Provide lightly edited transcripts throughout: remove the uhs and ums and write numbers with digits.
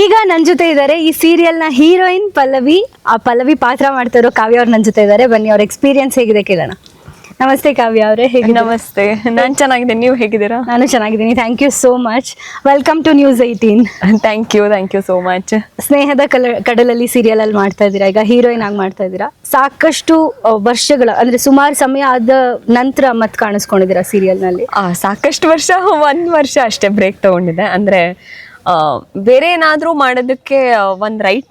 ಈಗ ನನ್ನ ಜೊತೆ ಇದ್ದಾರೆ ಈ ಸೀರಿಯಲ್ನ ಹೀರೋಯಿನ್ ಪಲ್ಲವಿ. ಆ ಪಲ್ಲವಿ ಪಾತ್ರ ಮಾಡ್ತಾ ಇರೋ ಕಾವ್ಯ ಅವ್ರು ನನ್ನ ಜೊತೆ ಇದ್ದಾರೆ. ಬನ್ನಿ ಅವ್ರ ಎಕ್ಸ್ಪೀರಿಯನ್ಸ್ ಹೇಗಿದೆ ಕೇಳೋಣ. ನಮಸ್ತೆ ಕಾವ್ಯ ಅವರೇ, ಹೇಗೆ? ನಮಸ್ತೆ, ನಾನು ಚೆನ್ನಾಗಿದ್ದೀನಿ, ನೀವು ಹೇಗಿದ್ದೀರಾ? ನಾನು ಚೆನ್ನಾಗಿದ್ದೀನಿ, thank you so much. Welcome to news 18. Thank you so much. ಸ್ನೇಹದ ಕಡಲಲ್ಲಿ ಸೀರಿಯಲ್ ಅಲ್ಲಿ ಮಾಡ್ತಾ ಇದ್ದೀರಾ, ಈಗ ಹೀರೋಯಿನ್ ಆಗಿ ಮಾಡ್ತಾ ಇದ್ದೀರಾ. ಸಾಕಷ್ಟು ವರ್ಷಗಳ ಅಂದ್ರೆ ಸುಮಾರು ಸಮಯ ಆದ ನಂತರ ಮತ್ತೆ ಕಾಣಿಸ್ಕೊಂಡಿದ್ದೀರಾ ಸೀರಿಯಲ್ ನಲ್ಲಿ. ಸಾಕಷ್ಟು ವರ್ಷ, 1 ವರ್ಷ ಅಷ್ಟೇ ಬ್ರೇಕ್ ತಗೊಂಡಿದ್ದೆ. ಅಂದ್ರೆ ಬೇರೆ ಏನಾದ್ರೂ ಮಾಡೋದಕ್ಕೆ ಒಂದು ರೈಟ್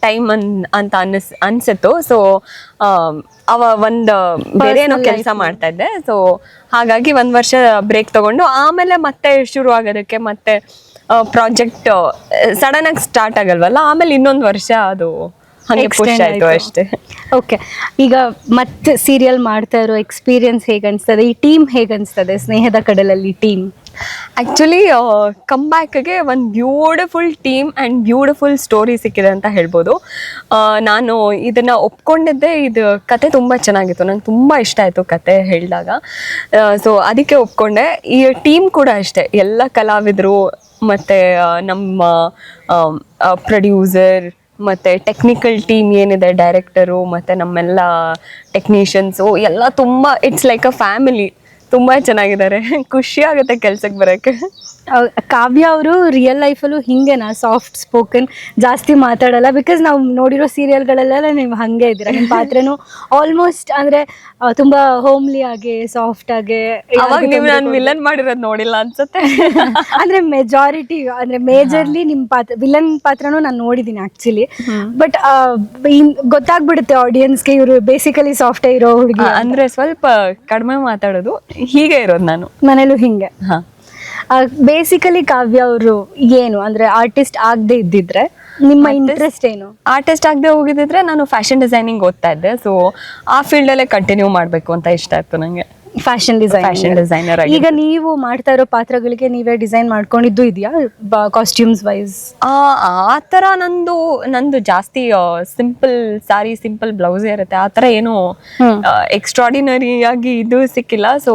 ಟೈಮ್ ಅಂತ ಅನ್ಸಿತ್ತು. ಸೊ ಬೇರೆ ಏನೋ ಕೆಲಸ ಮಾಡ್ತಾ ಇದ್ದೆ. ಸೊ ಹಾಗಾಗಿ 1 ವರ್ಷ ಬ್ರೇಕ್ ತಗೊಂಡು ಆಮೇಲೆ ಮತ್ತೆ ಶುರು ಆಗೋದಕ್ಕೆ ಮತ್ತೆ ಪ್ರಾಜೆಕ್ಟ್ ಸಡನ್ ಆಗಿ ಸ್ಟಾರ್ಟ್ ಆಗಲ್ವಲ್ಲ, ಆಮೇಲೆ ಇನ್ನೊಂದು ವರ್ಷ ಅದು ಹಂಗೆ ಪುಷ್ ಆಯ್ತು ಅಷ್ಟೇ. ಓಕೆ, ಈಗ ಮತ್ತೆ ಸೀರಿಯಲ್ ಮಾಡ್ತಾ ಇರೋ ಎಕ್ಸ್ಪೀರಿಯನ್ಸ್ ಹೇಗೆ ಅನಿಸ್ತದೆ? ಈ ಟೀಮ್ ಹೇಗೆ ಅನಿಸ್ತದೆ, ಸ್ನೇಹದ ಕಡಲಲ್ಲಿ ಟೀಮ್? ಆ್ಯಕ್ಚುಲಿ ಕಮ್ ಬ್ಯಾಕ್ಗೆ ಒಂದು beautiful team and beautiful story ಸಿಕ್ಕಿದೆ ಅಂತ ಹೇಳ್ಬೋದು. ನಾನು ಇದನ್ನು ಒಪ್ಕೊಂಡಿದ್ದೆ. ಇದು ಕತೆ ತುಂಬ ಚೆನ್ನಾಗಿತ್ತು, ನಂಗೆ ತುಂಬ ಇಷ್ಟ ಆಯಿತು ಕತೆ ಹೇಳಿದಾಗ. ಸೊ ಅದಕ್ಕೆ ಒಪ್ಕೊಂಡೆ. ಈ ಟೀಮ್ ಕೂಡ ಅಷ್ಟೇ, ಎಲ್ಲ ಕಲಾವಿದರು ಮತ್ತು ನಮ್ಮ ಪ್ರೊಡ್ಯೂಸರ್ ಮತ್ತು ಟೆಕ್ನಿಕಲ್ ಟೀಮ್ ಏನಿದೆ, ಡೈರೆಕ್ಟರು ಮತ್ತು ನಮ್ಮೆಲ್ಲ ಟೆಕ್ನಿಷಿಯನ್ಸು ಎಲ್ಲ ತುಂಬ ಇಟ್ಸ್ ಲೈಕ್ ಅ ಫ್ಯಾಮಿಲಿ. ತುಂಬ ಚೆನ್ನಾಗಿದ್ದಾರೆ, ಖುಷಿ ಆಗುತ್ತೆ ಕೆಲ್ಸಕ್ಕೆ ಬರೋಕ್ಕೆ. ಕಾವ್ಯ ಅವರು ರಿಯಲ್ ಲೈಫಲ್ಲೂ ಹಿಂಗೆನಾ, ಸಾಫ್ಟ್ ಸ್ಪೋಕನ್, ಜಾಸ್ತಿ ಮಾತಾಡಲ್ಲ? ಬಿಕಾಸ್ ನಾವು ನೋಡಿರೋ ಸೀರಿಯಲ್ಗಳಲ್ಲೆಲ್ಲ ನೀವು ಹಾಗೆ ಇದ್ದೀರಾ. ನಿಮ್ಮ ಪಾತ್ರನೂ ಆಲ್ಮೋಸ್ಟ್ ಅಂದರೆ ತುಂಬ ಹೋಮ್ಲಿ ಆಗಿ, ಸಾಫ್ಟ್ ಆಗಿ. ಅವಾಗ ನೀವು ನಾನು ವಿಲನ್ ಮಾಡಿರೋದು ನೋಡಿಲ್ಲ ಅನ್ಸುತ್ತೆ. ಅಂದರೆ ಮೆಜಾರಿಟಿ ಅಂದರೆ ಮೇಜರ್ಲಿ ನಿಮ್ಮ ಪಾತ್ರ, ವಿಲನ್ ಪಾತ್ರನೂ ನಾನು ನೋಡಿದ್ದೀನಿ ಆ್ಯಕ್ಚುಲಿ. ಬಟ್ ಗೊತ್ತಾಗ್ಬಿಡುತ್ತೆ ಆಡಿಯನ್ಸ್ಗೆ ಇವರು ಬೇಸಿಕಲಿ ಸಾಫ್ಟೇ ಇರೋ ಹುಡುಗಿ. ಅಂದರೆ ಸ್ವಲ್ಪ ಕಡಿಮೆ ಮಾತಾಡೋದು, ಹೀಗೆ ಇರೋದು ನಾನು ಮನೇಲೂ ಹಿಂಗೆ. ಬೇಸಿಕಲಿ ಕಾವ್ಯ ಅವರು ಏನು ಅಂದ್ರೆ ಆರ್ಟಿಸ್ಟ್ ಆಗದೆ ಇದ್ದಿದ್ರೆ ನಿಮ್ಮ ಇಂಟ್ರೆಸ್ಟ್ ಏನು? ಆರ್ಟಿಸ್ಟ್ ಆಗದೆ ಹೋಗಿದ್ರೆ ನಾನು ಫ್ಯಾಷನ್ ಡಿಸೈನಿಂಗ್ ಓದ್ತಾ ಇದ್ದೆ. ಸೊ ಆ ಫೀಲ್ಡಲ್ಲೇ ಕಂಟಿನ್ಯೂ ಮಾಡಬೇಕು ಅಂತ ಇಷ್ಟ ಆಯ್ತು ನನಗೆ. Fashion designer. ಈಗ ನೀವು ಮಾಡ್ತಾ ಇರೋ ಪಾತ್ರಗಳಿಗೆ ನೀವೇ ಡಿಸೈನ್ ಮಾಡ್ಕೊಂಡಿದ್ದು ಇದೆಯಾ, ಕಾಸ್ಟ್ಯೂಮ್ಸ್ ವೈಸ್? ಆ ಥರ ನಂದು ಜಾಸ್ತಿ ಸಿಂಪಲ್ ಸಾರಿ, ಸಿಂಪಲ್ ಬ್ಲೌಸ್ ಇರುತ್ತೆ. ಆ ಥರ ಏನು ಎಕ್ಸ್ಟ್ರಾಡಿನರಿ ಆಗಿ ಇದು ಸಿಕ್ಕಿಲ್ಲ. ಸೊ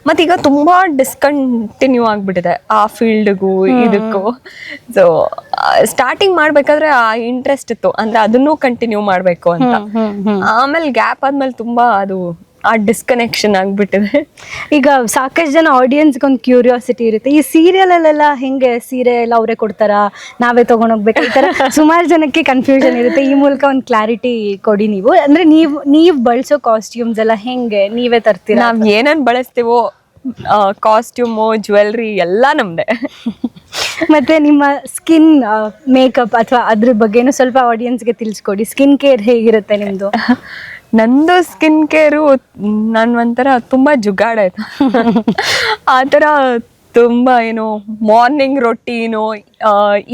ಮತ್ತೀಗ ತುಂಬ ಡಿಸ್ಕಂಟಿನ್ಯೂ ಆಗಿಬಿಟ್ಟಿದೆ ಆ ಫೀಲ್ಡ್ಗೂ ಇದಕ್ಕೂ. ಸೊ ಸ್ಟಾರ್ಟಿಂಗ್ ಮಾಡ್ಬೇಕಾದ್ರೆ ಆ ಇಂಟ್ರೆಸ್ಟ್ ಇತ್ತು, ಅಂದ್ರೆ ಅದನ್ನೂ ಕಂಟಿನ್ಯೂ ಮಾಡಬೇಕು ಅಂತ. ಆಮೇಲೆ ಗ್ಯಾಪ್ ಆದ್ಮೇಲೆ ತುಂಬ ಅದು ಆ ಡಿಸ್ಕನೆಕ್ಷನ್ ಆಗ್ಬಿಟ್ಟಿದೆ. ಈಗ ಸಾಕಷ್ಟು ಜನ ಆಡಿಯನ್ಸ್ಗೆ ಒಂದು ಕ್ಯೂರಿಯಾಸಿಟಿ ಇರುತ್ತೆ, ಈ ಸೀರಿಯಲ್ ಅಲ್ಲೆಲ್ಲ ಹೆಂಗೆ ಸೀರೆ ಎಲ್ಲ ಅವರೇ ಕೊಡ್ತಾರಾ, ನಾವೇ ತಗೊಂಡೋಗ್ಬೇಕು? ಈ ಥರ ಸುಮಾರು ಜನಕ್ಕೆ ಕನ್ಫ್ಯೂಷನ್ ಇರುತ್ತೆ. ಈ ಮೂಲಕ ಒಂದು ಕ್ಲಾರಿಟಿ ಕೊಡಿ ನೀವು. ಅಂದ್ರೆ ನೀವು ಬಳಸೋ ಕಾಸ್ಟ್ಯೂಮ್ಸ್ ಎಲ್ಲ ಹೆಂಗೆ, ನೀವೇ ತರ್ತೀರಾ? ನಾವ್ ಏನನ್ ಬಳಸ್ತೀವೋ, ಕಾಸ್ಟ್ಯೂಮು, ಜ್ಯುವೆಲ್ರಿ ಎಲ್ಲ ನಮ್ದೆ. ಮತ್ತೆ ನಿಮ್ಮ ಸ್ಕಿನ್ ಮೇಕಪ್ ಅಥವಾ ಅದ್ರ ಬಗ್ಗೆನೂ ಸ್ವಲ್ಪ ಆಡಿಯನ್ಸ್ಗೆ ತಿಳಿಸ್ಕೊಡಿ. ಸ್ಕಿನ್ ಕೇರ್ ಹೇಗಿರುತ್ತೆ ನಿಮ್ದು? ನಂದು ಸ್ಕಿನ್ ಕೇರು ನಾನು ಒಂಥರ ತುಂಬ ಜುಗಾಡಾಯ್ತು. ಆ ಥರ ತುಂಬ ಏನು ಮಾರ್ನಿಂಗ್ ರೊಟೀನು,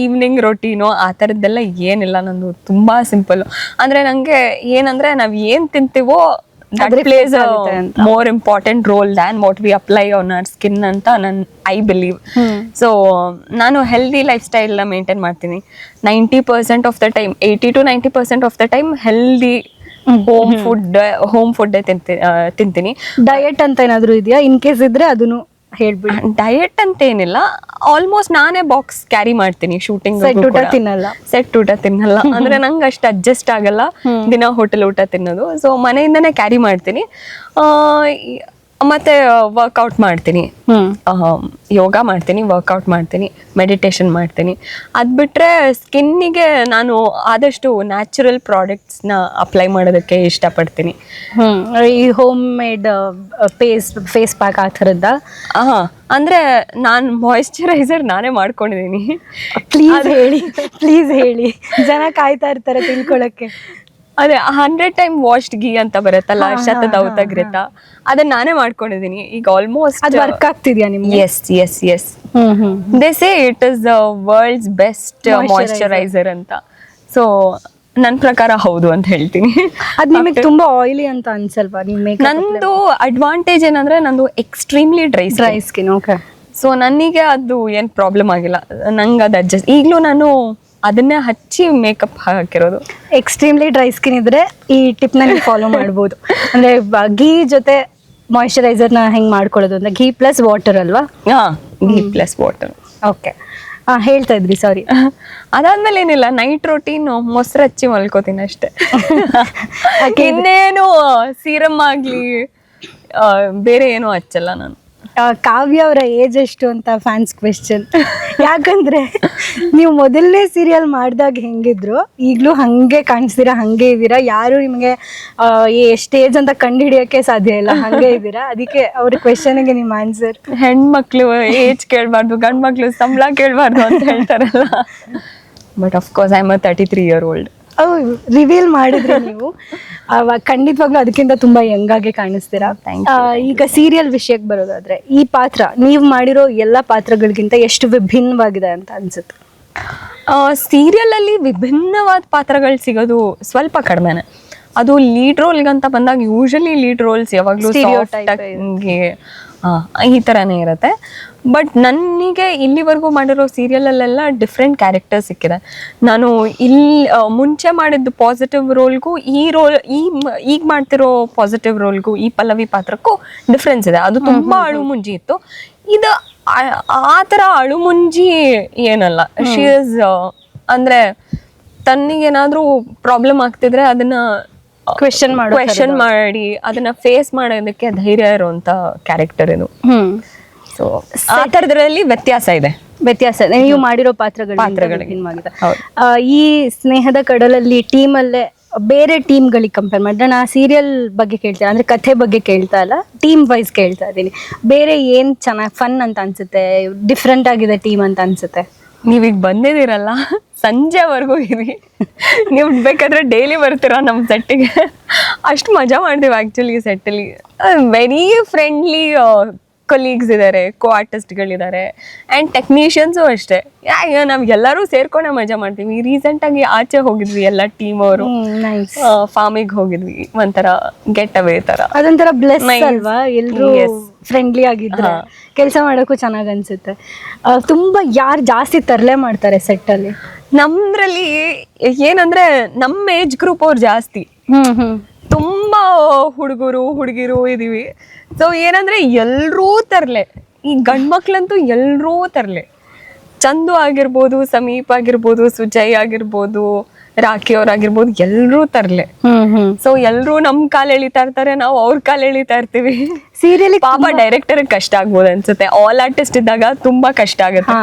ಈವ್ನಿಂಗ್ ರೊಟೀನು ಆ ಥರದ್ದೆಲ್ಲ ಏನಿಲ್ಲ. ನಂದು ತುಂಬ ಸಿಂಪಲ್ಲು. ಅಂದರೆ ನನಗೆ ಏನಂದರೆ ನಾವು ಏನು ತಿಂತೀವೋ that plays a more important role than what we apply on our skin ಅಂತ I believe. ಸೊ ನಾನು ಹೆಲ್ದಿ ಲೈಫ್ ಸ್ಟೈಲ್ನ ಮೇಂಟೈನ್ ಮಾಡ್ತೀನಿ. 90% of the time, 80 to 90% of the time healthy home food ತಿಂತೀನಿ. ಡಯಟ್ ಅಂತ ಏನಾದರೂ ಇದೆಯಾ? ಇನ್ ಕೇಸ್ ಇದ್ರೆ ಅದನ್ನು ಹೇಳ್ಬಿಡಿ. ಡಯಟ್ ಅಂತ ಏನಿಲ್ಲ, ಆಲ್ಮೋಸ್ಟ್ ನಾನೇ ಬಾಕ್ಸ್ ಕ್ಯಾರಿ ಮಾಡ್ತೀನಿ ಶೂಟಿಂಗ್. ಸೆಟ್ ಊಟ ತಿನ್ನಲ್ಲ ಅಂದ್ರೆ ನಂಗೆ ಅಷ್ಟು ಅಡ್ಜಸ್ಟ್ ಆಗಲ್ಲ ದಿನ ಹೋಟೆಲ್ ಊಟ ತಿನ್ನೋದು. ಸೊ ಮನೆಯಿಂದನೇ ಕ್ಯಾರಿ ಮಾಡ್ತೀನಿ. ಮತ್ತೆ ವರ್ಕೌಟ್ ಮಾಡ್ತೀನಿ, ಯೋಗ ಮಾಡ್ತೀನಿ, ವರ್ಕೌಟ್ ಮಾಡ್ತೀನಿ, ಮೆಡಿಟೇಷನ್ ಮಾಡ್ತೀನಿ. ಅದು ಬಿಟ್ಟರೆ ಸ್ಕಿನ್ನಿಗೆ ನಾನು ಆದಷ್ಟು ನ್ಯಾಚುರಲ್ ಪ್ರಾಡಕ್ಟ್ಸ್ನ ಅಪ್ಲೈ ಮಾಡೋದಕ್ಕೆ ಇಷ್ಟಪಡ್ತೀನಿ. ಈ ಹೋಮ್ ಮೇಡ್ ಫೇಸ್ ಪ್ಯಾಕ್ ಆ ಥರದ್ದ? ಅಂದರೆ ನಾನು ಮಾಯಿಶ್ಚರೈಸರ್ ನಾನೇ ಮಾಡ್ಕೊಂಡಿದ್ದೀನಿ. ಪ್ಲೀಸ್ ಹೇಳಿ, ಜನ ಕಾಯ್ತಾ ಇರ್ತಾರೆ ತಿಳ್ಕೊಳಕ್ಕೆ. ಅದೇ 100 ಟೈಮ್ ವಾಶ್ಡ್ ಗೀ ಅಂತ ಬರುತ್ತಲ್ಲ, ಶತದೌತಗ್ರಿತ, ಅದನ್ನ ನಾನೇ ಮಾಡ್ಕೊಂಡಿದ್ದೀನಿ. ಈಗ ಆಲ್ಮೋಸ್ಟ್ ವರ್ಕ್ ಆಗ್ತಿದ್ಯಾ ನಿಮ್ಗೆ? Yes they say it is the world's best moisturiser ಅಂತ. ಸೊ ನನ್ನ ಪ್ರಕಾರ ಹೌದು ಅಂತ ಹೇಳ್ತೀನಿ. ಅದು ನಿಮಗೆ ತುಂಬಾ ಆಯಿಲಿ ಅಂತ ಅನ್ಸಲ್ವಾ? ನಂದು ಅಡ್ವಾಂಟೇಜ್ ಏನಂದ್ರೆ ನಂದು extremely dry skin. Okay. So ನನಗೆ ಅದು ಏನು ಪ್ರಾಬ್ಲಮ್ ಆಗಿಲ್ಲ, ನಂಗೆ ಅದು ಅಡ್ಜಸ್ಟ್. ಈಗಲೂ ನಾನು ಅದನ್ನೇ ಹಚ್ಚಿ ಮೇಕಪ್ ಹಾಕಿರೋದು. ಎಕ್ಸ್ಟ್ರೀಮ್ಲಿ ಡ್ರೈ ಸ್ಕಿನ್ ಇದ್ರೆ ಈ ಟಿಪ್ನ ನೀವು ಫಾಲೋ ಮಾಡ್ಬೋದು. ಅಂದ್ರೆ ಗೀ ಜೊತೆ ಮಾಯಿಶ್ಚರೈಸರ್ನ ಹೆಂಗೆ ಮಾಡ್ಕೊಳ್ಳೋದು ಅಂತ, ಘೀ ಪ್ಲಸ್ ವಾಟರ್ ಅಲ್ವಾ? ಘೀ ಪ್ಲಸ್ ವಾಟರ್. ಓಕೆ. ಹೇಳ್ತಾ ಇದ್ರಿ, ಸಾರಿ. ಅದಾದ್ಮೇಲೆ ಏನಿಲ್ಲ, ನೈಟ್ ರೊಟೀನ್ ಮೊಸರು ಹಚ್ಚಿ ಮಲ್ಕೋತೀನಿ ಅಷ್ಟೇ. ಇನ್ನೇನು ಸೀರಮ್ ಆಗ್ಲಿ ಬೇರೆ ಏನು ಹಚ್ಚಲ್ಲ ನಾನು. ಕಾವ್ಯ ಅವರ ಏಜ್ ಎಷ್ಟು ಅಂತ ಫ್ಯಾನ್ಸ್ ಕ್ವೆಶ್ಚನ್. ಯಾಕಂದ್ರೆ ನೀವು ಮೊದಲನೇ ಸೀರಿಯಲ್ ಮಾಡಿದಾಗ ಹೆಂಗಿದ್ರು ಈಗಲೂ ಹಂಗೆ ಕಾಣಿಸ್ತೀರಾ, ಹಂಗೆ ಇದ್ದೀರಾ. ಯಾರು ನಿಮಗೆ ಎಷ್ಟು ಏಜ್ ಅಂತ ಕಂಡು ಹಿಡಿಯೋಕೆ ಸಾಧ್ಯ ಇಲ್ಲ, ಹಂಗೆ ಇದ್ದೀರಾ. ಅದಕ್ಕೆ ಅವ್ರ ಕ್ವೆಶ್ಚನ್ಗೆ ನಿಮ್ಮ ಆನ್ಸರ್. ಹೆಣ್ಮಕ್ಳು ಏಜ್ ಕೇಳಬಾರ್ದು, ಗಂಡ್ ಮಕ್ಳು ಸಂಬಳ ಕೇಳಬಾರ್ದು ಅಂತ ಹೇಳ್ತಾರಲ್ಲ. But of course I am 33 year old. Reveal ಮಾಡಿದ್ರೆ ನೀವು ಅವಾಗ ಖಂಡಿತವಾಗ್ಲೂ ಅದಕ್ಕಿಂತ ತುಂಬಾ ಯಂಗ್ ಆಗಿ ಕಾಣಿಸ್ತೀರಾ. ಈಗ ಸೀರಿಯಲ್ ವಿಷಯಕ್ಕೆ ಬರೋದಾದ್ರೆ, ಈ ಪಾತ್ರ ನೀವು ಮಾಡಿರೋ ಎಲ್ಲ ಪಾತ್ರಗಳಿಗಿಂತ ಎಷ್ಟು ವಿಭಿನ್ನವಾಗಿದೆ ಅಂತ ಅನ್ಸುತ್ತೆ? ಸೀರಿಯಲ್ ಅಲ್ಲಿ ವಿಭಿನ್ನವಾದ ಪಾತ್ರಗಳು ಸಿಗೋದು ಸ್ವಲ್ಪ ಕಡಿಮೆನೆ. ಅದು ಲೀಡ್ ರೋಲ್ಗಂತ ಬಂದಾಗ ಯೂಶಲಿ ಲೀಡ್ ರೋಲ್ಸ್ ಯಾವಾಗಲೂ ಈ ಥರನೇ ಇರುತ್ತೆ. ಬಟ್ ನನಗೆ ಇಲ್ಲಿವರೆಗೂ ಮಾಡಿರೋ ಸೀರಿಯಲಲ್ಲೆಲ್ಲ ಡಿಫ್ರೆಂಟ್ ಕ್ಯಾರೆಕ್ಟರ್ಸ್ ಸಿಕ್ಕಿದೆ. ನಾನು ಮುಂಚೆ ಮಾಡಿದ್ದು ಪಾಸಿಟಿವ್ ರೋಲ್ಗೂ ಈಗ ಮಾಡ್ತಿರೋ ಪಾಸಿಟಿವ್ ರೋಲ್ಗೂ ಈ ಪಲ್ಲವಿ ಪಾತ್ರಕ್ಕೂ ಡಿಫ್ರೆನ್ಸ್ ಇದೆ. ಅದು ತುಂಬ ಅಳುಮುಂಜಿ ಇತ್ತು. ಇದು ಆ ಥರ ಅಳುಮುಂಜಿ ಏನಲ್ಲ. ಶಿ ಇಸ್ ಅಂದರೆ ತನ್ನಿಗೇನಾದರೂ ಪ್ರಾಬ್ಲಮ್ ಆಗ್ತಿದ್ರೆ ಅದನ್ನ ಕ್ವೆಶನ್ ಮಾಡಿ ಅದನ್ನ ಫೇಸ್ ಮಾಡೋದಕ್ಕೆ ಧೈರ್ಯ ಇರುವಂತ ಕ್ಯಾರೆಕ್ಟರ್ ಇದು. ಸೊ ಆ ಥರದ್ರಲ್ಲಿ ವ್ಯತ್ಯಾಸ ಇದೆ. ನೀವು ಮಾಡಿರೋ ಪಾತ್ರಗಳಿಗೆ. ಈ ಸ್ನೇಹದ ಕಡಲಲ್ಲಿ ಟೀಮಲ್ಲೇ ಬೇರೆ ಟೀಮ್ಗಳಿಗೆ ಕಂಪೇರ್ ಮಾಡಿದ್ರೆ, ನಾ ಸೀರಿಯಲ್ ಬಗ್ಗೆ ಕೇಳ್ತಾ ಅಂದ್ರೆ ಕಥೆ ಬಗ್ಗೆ ಕೇಳ್ತಾ ಇಲ್ಲ, ಟೀಮ್ ವೈಸ್ ಕೇಳ್ತಾ ಇದ್ದೀನಿ. ಬೇರೆ ಏನ್ ಚೆನ್ನಾಗಿ ಫನ್ ಅಂತ ಅನ್ಸುತ್ತೆ, ಡಿಫ್ರೆಂಟ್ ಆಗಿದೆ ಟೀಮ್ ಅಂತ ಅನ್ಸುತ್ತೆ? ನೀವೀಗ ಬಂದಿದ್ದೀರಲ್ಲ, ಸಂಜೆವರೆಗೂ ಇರಿ. ನೀವು ಬೇಕಾದ್ರೆ ಡೈಲಿ ಬರ್ತೀರಾ ನಮ್ಮ ಸೆಟ್ಟಿಗೆ. ಅಷ್ಟು ಮಜಾ ಮಾಡ್ತೀವಿ ಆ್ಯಕ್ಚುಲಿ ಸೆಟ್ಟಲ್ಲಿ. ವೆರಿ ಫ್ರೆಂಡ್ಲಿ ಕೊಲೀಗ್ಸ್ ಇದ್ದಾರೆ, ಕೋ ಆರ್ಟಿಸ್ಟ್ಗಳಿದ್ದಾರೆ ಆ್ಯಂಡ್ ಟೆಕ್ನಿಷಿಯನ್ಸು ಅಷ್ಟೇ. ನಾವೆಲ್ಲರೂ ಸೇರ್ಕೊಂಡೆ ಮಜಾ ಮಾಡ್ತೀವಿ. ರೀಸೆಂಟಾಗಿ ಆಚೆ ಹೋಗಿದ್ವಿ ಎಲ್ಲ ಟೀಮ್ ಅವರು, ಫಾರ್ಮಿಗೆ ಹೋಗಿದ್ವಿ. ಒಂಥರ ಗೆಟ್ ಅವೇ ಥರ. ಅದೊಂಥರ ಬ್ಲೆಸ್ ಅಲ್ವಾ, ಎಲ್ಲರೂ ಫ್ರೆಂಡ್ಲಿ ಆಗಿದ್ರೆ ಕೆಲಸ ಮಾಡೋಕ್ಕೂ ಚೆನ್ನಾಗಿ ಅನ್ಸುತ್ತೆ. ತುಂಬಾ ಯಾರು ಜಾಸ್ತಿ ತರಲೆ ಮಾಡ್ತಾರೆ ಸೆಟ್ಟಲ್ಲಿ? ನಮ್ದ್ರಲ್ಲಿ ಏನಂದ್ರೆ ನಮ್ಮ ಏಜ್ ಗ್ರೂಪ್ ಅವ್ರು ಜಾಸ್ತಿ, ತುಂಬಾ ಹುಡುಗಿರು ಇದೀವಿ. ಸೊ ಏನಂದ್ರೆ ಎಲ್ರೂ ತರ್ಲೆ. ಈ ಗಂಡ್ ಮಕ್ಳಂತೂ ಎಲ್ರೂ ತರ್ಲೆ. ಚಂದು ಆಗಿರ್ಬೋದು, ಸಮೀಪ್ ಆಗಿರ್ಬೋದು, ಸುಜಯ್ ಆಗಿರ್ಬೋದು, ರಾಖಿ ಅವ್ರಾಗಿರ್ಬೋದು, ಎಲ್ರೂ ತರ್ಲೆ. ಸೊ ಎಲ್ರೂ ನಮ್ ಕಾಲ್ ಎಳಿತಾ ಇರ್ತಾರೆ, ನಾವು ಅವ್ರ ಕಾಲ್ ಎಳಿತಾ ಇರ್ತೀವಿ. ಸೀರಿಯಲ್ ಪಾಪ ಡೈರೆಕ್ಟರ್ ಕಷ್ಟ ಆಗ್ಬೋದು ಅನ್ಸುತ್ತೆ. ಆಲ್ ಆರ್ಟಿಸ್ಟ್ ಇದ್ದಾಗ ತುಂಬಾ ಕಷ್ಟ ಆಗುತ್ತೆ.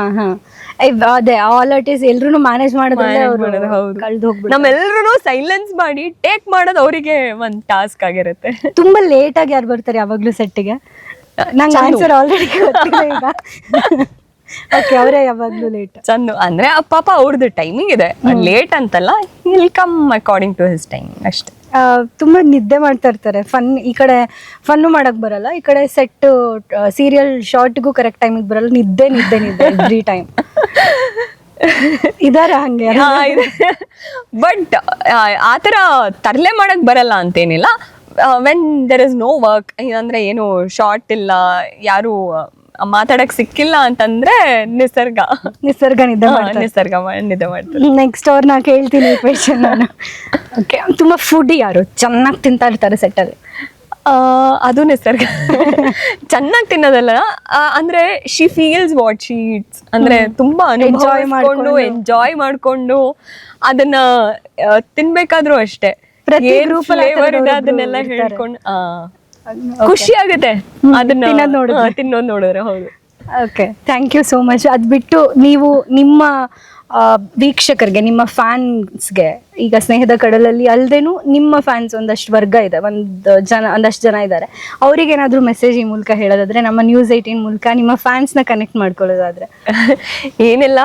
ಅದೇ ಆಲ್ ಆರ್ಟಿಸ್ಟ್ ಎಲ್ರು ಮ್ಯಾನೇಜ್ ಮಾಡೋದು. ನಮ್ಮೆಲ್ರು ಸೈಲೆನ್ಸ್ ಮಾಡಿ ಟೇಕ್ ಮಾಡೋದು ಅವರಿಗೆ ಒಂದ್ ಟಾಸ್ಕ್ ಆಗಿರುತ್ತೆ. ತುಂಬಾ ಲೇಟ್ ಆಗಿ ಯಾರು ಬರ್ತಾರೆ ಯಾವಾಗ್ಲೂ ಸೆಟ್ಟಿಗೆ? ನಂಗೆ ಆನ್ಸರ್ ಆಲ್ರೆಡಿ ಗೊತ್ತಿದೆ ಈಗ. ಓಕೆ, ಅವರೇ ಯಾವಾಗ್ಲೂ ಲೇಟ್. ಚಂದು ಅಂದ್ರೆ ಪಾಪ ಅವ್ರದ್ದು ಟೈಮಿಂಗ್ ಇದೆ, ಲೇಟ್ ಅಂತಲ್ಲ, will come according to his time ಅಷ್ಟೇ. ತುಂಬಾ ನಿದ್ದೆ ಮಾಡ್ತಾ ಇರ್ತಾರೆ. ಈ ಕಡೆ ಫನ್ನು ಮಾಡಕ್ ಬರಲ್ಲ, ಈ ಕಡೆ ಸೆಟ್ ಸೀರಿಯಲ್ ಶಾರ್ಟ್ಗೂ ಕರೆಕ್ಟ್ ಟೈಮಿಗೆ ಬರಲ್ಲ. ನಿದ್ದೆ ಎವ್ರಿ ಟೈಮ್ ಇದಾರ ಹಂಗೆ. ಬಟ್ ಆತರ ತರ್ಲೆ ಮಾಡಕ್ ಬರಲ್ಲ ಅಂತೇನಿಲ್ಲ. When there is no work, ಅಂದ್ರೆ ಏನು ಶಾರ್ಟ್ ಇಲ್ಲ, ಯಾರು ಮಾತಾಡಕ್ ಸಿಕ್ಕಿಲ್ಲ ಅಂತಂದ್ರೆ ನಿಸರ್ಗ ನಿದ್ದೆ ಮಾಡ್ತಾರೆ. ನೆಕ್ಸ್ಟ್ ಅವ್ರನ್ನ ಕೇಳ್ತೀನಿ ಕ್ವೆಶ್ಚನ್ ನಾನು. ಓಕೆ, ತುಂಬಾ ಫುಡ್ ಯಾರು ಚೆನ್ನಾಗಿ ತಿಂತಾ ಇರ್ತಾರೆ ಸೆಟ್ಟಲ್ಲಿ? ಅದು ನಿಸರ್ಗ. ಚೆನ್ನಾಗಿ ತಿನ್ನೋದಲ್ಲ, ಅಂದ್ರೆ she feels what she eats. ಅಂದ್ರೆ ತುಂಬಾ ಎಂಜಾಯ್ ಮಾಡ್ಕೊಂಡು ಅದನ್ನ ತಿನ್ಬೇಕಾದ್ರೂ ಅಷ್ಟೇ. ಅದನ್ನೆಲ್ಲ ಹೇಳ್ಕೊಂಡು ಖುಷಿ ಆಗುತ್ತೆ ಅದನ್ನ ತಿನ್ನೋದು ನೋಡಿದ್ರೆ. ಹೌದು. Okay, thank you so much. ಅದ್ ಬಿಟ್ಟು ನೀವು ನಿಮ್ಮ ವೀಕ್ಷಕರಿಗೆ, ನಿಮ್ಮ ಫ್ಯಾನ್ಸ್ಗೆ, ಈಗ ಸ್ನೇಹದ ಕಡಲಲ್ಲಿ ಅಲ್ದೇನು ನಿಮ್ಮ ಫ್ಯಾನ್ಸ್ ಒಂದಷ್ಟು ವರ್ಗ ಇದೆ, ಒಂದಷ್ಟು ಜನ ಇದ್ದಾರೆ, ಅವ್ರಿಗೆ ಏನಾದ್ರು ಮೆಸೇಜ್ ಈ ಮೂಲಕ ಹೇಳೋದಾದ್ರೆ, ನಮ್ಮ News 18 ಮೂಲಕ ನಿಮ್ಮ ಫ್ಯಾನ್ಸ್ನ ಕನೆಕ್ಟ್ ಮಾಡ್ಕೊಳ್ಳೋದಾದ್ರೆ? ಏನಿಲ್ಲ,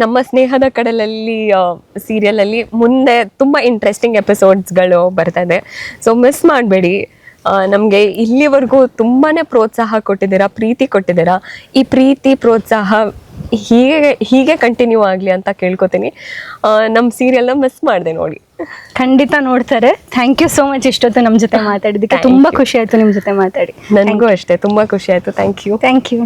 ನಮ್ಮ ಸ್ನೇಹದ ಕಡಲಲ್ಲಿ ಸೀರಿಯಲ್ ಅಲ್ಲಿ ಮುಂದೆ ತುಂಬಾ ಇಂಟ್ರೆಸ್ಟಿಂಗ್ ಎಪಿಸೋಡ್ಸ್ಗಳು ಬರ್ತಾ ಇದೆ. ಸೊ ಮಿಸ್ ಮಾಡಬೇಡಿ. ನಮಗೆ ಇಲ್ಲಿವರೆಗೂ ತುಂಬಾನೇ ಪ್ರೋತ್ಸಾಹ ಕೊಟ್ಟಿದ್ದೀರಾ, ಪ್ರೀತಿ ಕೊಟ್ಟಿದ್ದೀರಾ. ಈ ಪ್ರೀತಿ ಪ್ರೋತ್ಸಾಹ ಹೀಗೆ ಕಂಟಿನ್ಯೂ ಆಗಲಿ ಅಂತ ಕೇಳ್ಕೊತೀನಿ. ನಮ್ಮ ಸೀರಿಯಲ್ನ ಮಿಸ್ ಮಾಡಿದೆ ನೋಡಿ. ಖಂಡಿತ ನೋಡ್ತಾರೆ. ಥ್ಯಾಂಕ್ ಯು ಸೋ ಮಚ್ ಇಷ್ಟೊತ್ತು ನಮ್ಮ ಜೊತೆ ಮಾತಾಡಿದ್ದಕ್ಕೆ. ತುಂಬಾ ಖುಷಿ ಆಯ್ತು ನಿಮ್ಮ ಜೊತೆ ಮಾತಾಡಿ. ನನಗೂ ಅಷ್ಟೇ ತುಂಬಾ ಖುಷಿ ಆಯ್ತು. Thank you.